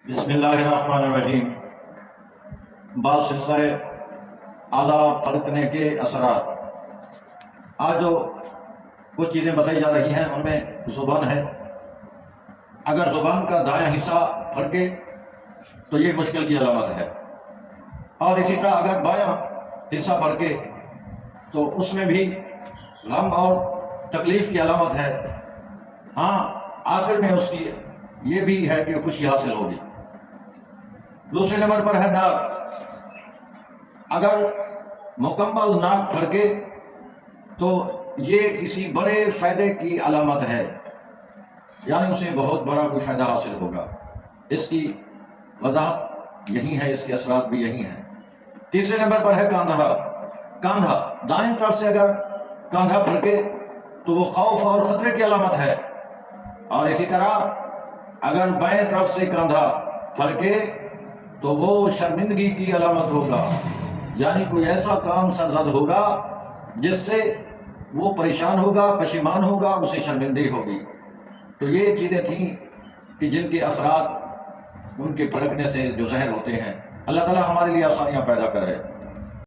بسم اللہ الرحمن الرحیم۔ بعض سلسلہ اعلیٰ پلٹنے کے اثرات۔ آج جو کچھ چیزیں بتائی جا رہی ہیں ان میں زبان ہے۔ اگر زبان کا دایاں حصہ پھڑکے تو یہ مشکل کی علامت ہے، اور اسی طرح اگر بایاں حصہ پھڑکے تو اس میں بھی غم اور تکلیف کی علامت ہے۔ ہاں، آخر میں اس کی یہ بھی ہے کہ خوشی حاصل ہوگی۔ دوسرے نمبر پر ہے ناک۔ اگر مکمل ناک پھڑکے تو یہ کسی بڑے فائدے کی علامت ہے، یعنی اسے بہت بڑا کوئی فائدہ حاصل ہوگا۔ اس کی وضاحت یہی ہے، اس کے اثرات بھی یہی ہیں۔ تیسرے نمبر پر ہے کاندھا۔ کاندھا دائیں طرف سے اگر کاندھا پھڑکے تو وہ خوف اور خطرے کی علامت ہے، اور اسی طرح اگر بائیں طرف سے کاندھا پھڑکے تو وہ شرمندگی کی علامت ہوگا، یعنی کوئی ایسا کام سرزد ہوگا جس سے وہ پریشان ہوگا، پشیمان ہوگا، اسے شرمندگی ہوگی۔ تو یہ چیزیں تھیں کہ جن کے اثرات ان کے پھڑکنے سے جو ظاہر ہوتے ہیں۔ اللہ تعالیٰ ہمارے لیے آسانیاں پیدا کرے۔